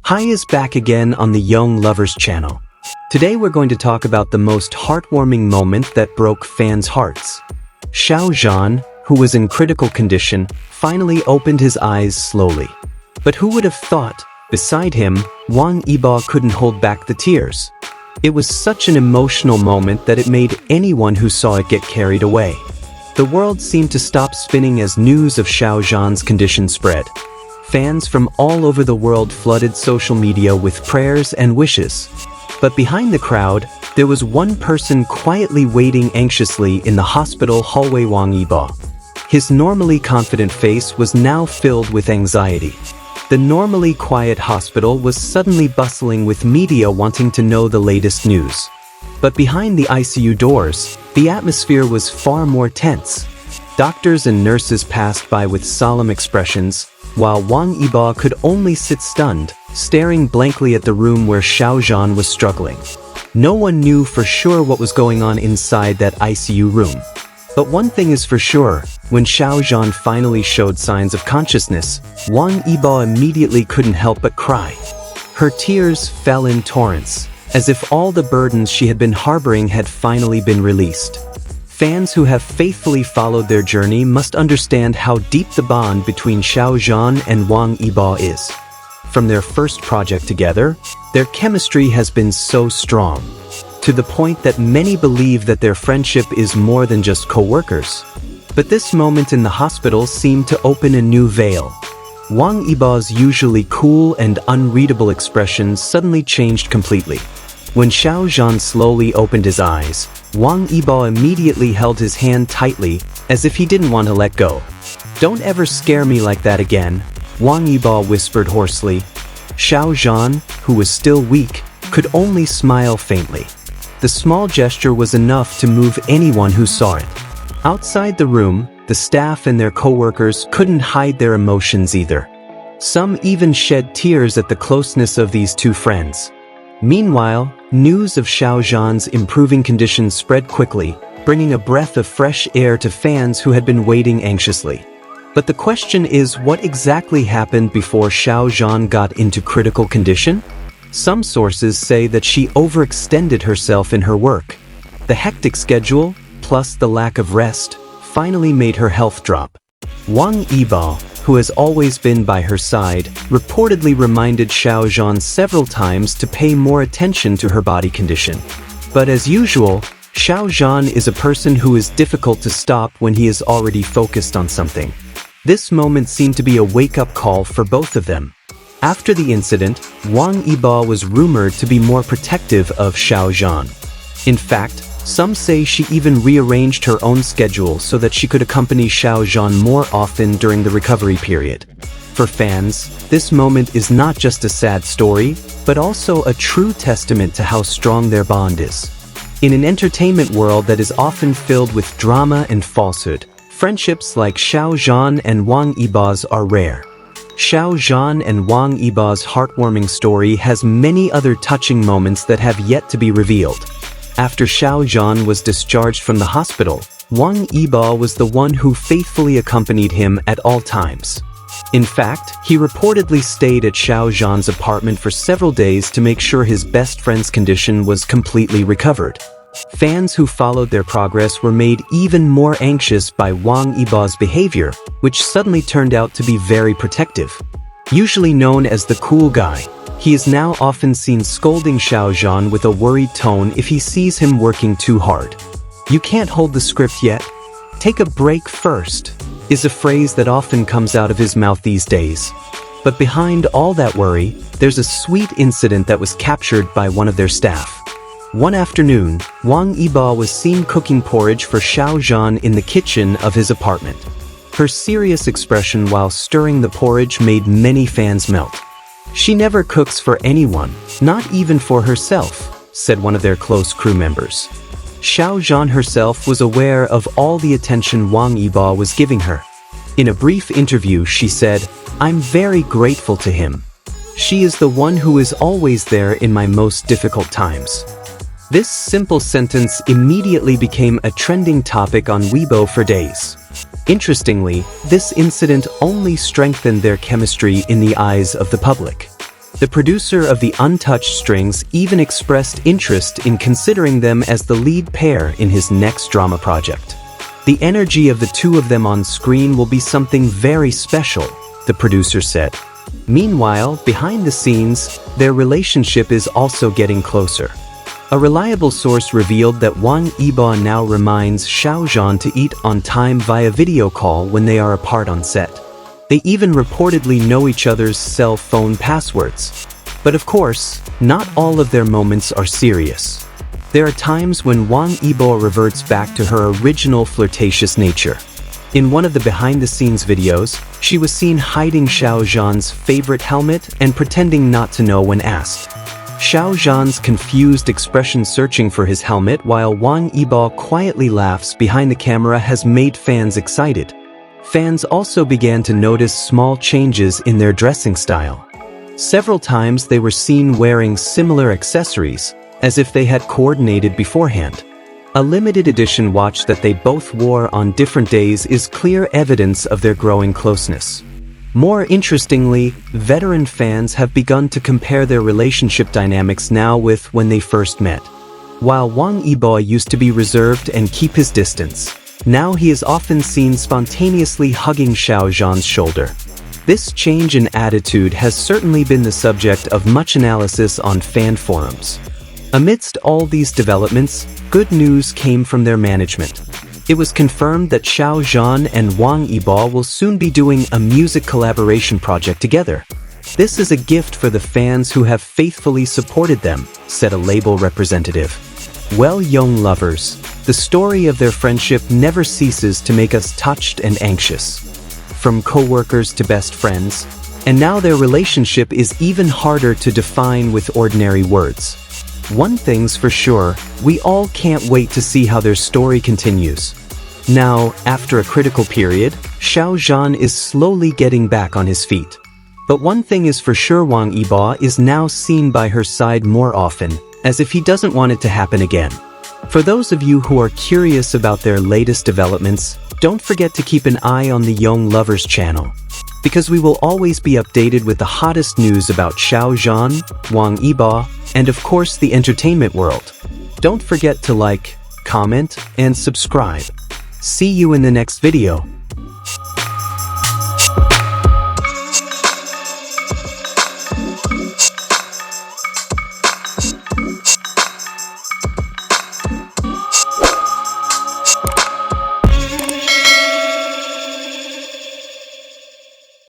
Hi is back again on the Young Lovers channel. Today we're going to talk about the most heartwarming moment that broke fans' hearts. Xiao Zhan, who was in critical condition, finally opened his eyes slowly. But who would have thought, beside him, Wang Yibo couldn't hold back the tears. It was such an emotional moment that it made anyone who saw it get carried away. The world seemed to stop spinning as news of Xiao Zhan's condition spread. Fans from all over the world flooded social media with prayers and wishes. But behind the crowd, there was one person quietly waiting anxiously in the hospital hallway: Wang Yibo. His normally confident face was now filled with anxiety. The normally quiet hospital was suddenly bustling with media wanting to know the latest news. But behind the ICU doors, the atmosphere was far more tense. Doctors and nurses passed by with solemn expressions, while Wang Yibo could only sit stunned, staring blankly at the room where Xiao Zhan was struggling. No one knew for sure what was going on inside that ICU room. But one thing is for sure, when Xiao Zhan finally showed signs of consciousness, Wang Yibo immediately couldn't help but cry. Her tears fell in torrents, as if all the burdens she had been harboring had finally been released. Fans who have faithfully followed their journey must understand how deep the bond between Xiao Zhan and Wang Yibo is. From their first project together, their chemistry has been so strong, to the point that many believe that their friendship is more than just co-workers. But this moment in the hospital seemed to open a new veil. Wang Yibo's usually cool and unreadable expressions suddenly changed completely. When Xiao Zhan slowly opened his eyes, Wang Yibo immediately held his hand tightly, as if he didn't want to let go. "Don't ever scare me like that again," Wang Yibo whispered hoarsely. Xiao Zhan, who was still weak, could only smile faintly. The small gesture was enough to move anyone who saw it. Outside the room, the staff and their co-workers couldn't hide their emotions either. Some even shed tears at the closeness of these two friends. Meanwhile, news of Xiao Zhan's improving condition spread quickly, bringing a breath of fresh air to fans who had been waiting anxiously. But the question is, what exactly happened before Xiao Zhan got into critical condition? Some sources say that she overextended herself in her work. The hectic schedule, plus the lack of rest, finally made her health drop. Wang Yibo, who has always been by her side, reportedly reminded Xiao Zhan several times to pay more attention to her body condition. But as usual, Xiao Zhan is a person who is difficult to stop when he is already focused on something. This moment seemed to be a wake-up call for both of them. After the incident, Wang Yibo was rumored to be more protective of Xiao Zhan. In fact, some say she even rearranged her own schedule so that she could accompany Xiao Zhan more often during the recovery period. For fans, this moment is not just a sad story, but also a true testament to how strong their bond is. In an entertainment world that is often filled with drama and falsehood, friendships like Xiao Zhan and Wang Yibo's are rare. Xiao Zhan and Wang Yibo's heartwarming story has many other touching moments that have yet to be revealed. After Xiao Zhan was discharged from the hospital, Wang Yibo was the one who faithfully accompanied him at all times. In fact, he reportedly stayed at Xiao Zhan's apartment for several days to make sure his best friend's condition was completely recovered. Fans who followed their progress were made even more anxious by Wang Yibo's behavior, which suddenly turned out to be very protective. Usually known as the cool guy, he is now often seen scolding Xiao Zhan with a worried tone if he sees him working too hard. "You can't hold the script yet? Take a break first," is a phrase that often comes out of his mouth these days. But behind all that worry, there's a sweet incident that was captured by one of their staff. One afternoon, Wang Yibo was seen cooking porridge for Xiao Zhan in the kitchen of his apartment. Her serious expression while stirring the porridge made many fans melt. "She never cooks for anyone, not even for herself," said one of their close crew members. Xiao Zhan herself was aware of all the attention Wang Yibo was giving her. In a brief interview, she said, "I'm very grateful to him. She is the one who is always there in my most difficult times." This simple sentence immediately became a trending topic on Weibo for days. Interestingly, this incident only strengthened their chemistry in the eyes of the public. The producer of the Untouched Strings even expressed interest in considering them as the lead pair in his next drama project. The energy of the two of them on screen will be something very special, the producer said. Meanwhile, behind the scenes, their relationship is also getting closer. A reliable source revealed that Wang Yibo now reminds Xiao Zhan to eat on time via video call when they are apart on set. They even reportedly know each other's cell phone passwords. But of course, not all of their moments are serious. There are times when Wang Yibo reverts back to her original flirtatious nature. In one of the behind-the-scenes videos, she was seen hiding Xiao Zhan's favorite helmet and pretending not to know when asked. Xiao Zhan's confused expression searching for his helmet while Wang Yibo quietly laughs behind the camera has made fans excited. Fans also began to notice small changes in their dressing style. Several times they were seen wearing similar accessories, as if they had coordinated beforehand. A limited edition watch that they both wore on different days is clear evidence of their growing closeness. More interestingly, veteran fans have begun to compare their relationship dynamics now with when they first met. While Wang Yibo used to be reserved and keep his distance, now he is often seen spontaneously hugging Xiao Zhan's shoulder. This change in attitude has certainly been the subject of much analysis on fan forums. Amidst all these developments, good news came from their management. It was confirmed that Xiao Zhan and Wang Yibo will soon be doing a music collaboration project together. This is a gift for the fans who have faithfully supported them, said a label representative. Well, young lovers, the story of their friendship never ceases to make us touched and anxious. From co-workers to best friends, and now their relationship is even harder to define with ordinary words. One thing's for sure, we all can't wait to see how their story continues. Now, after a critical period, Xiao Zhan is slowly getting back on his feet. But one thing is for sure, Wang Yibo is now seen by her side more often, as if he doesn't want it to happen again. For those of you who are curious about their latest developments, don't forget to keep an eye on the Young Lovers channel, because we will always be updated with the hottest news about Xiao Zhan, Wang Yibo, and of course the entertainment world. Don't forget to like, comment, and subscribe. See you in the next video.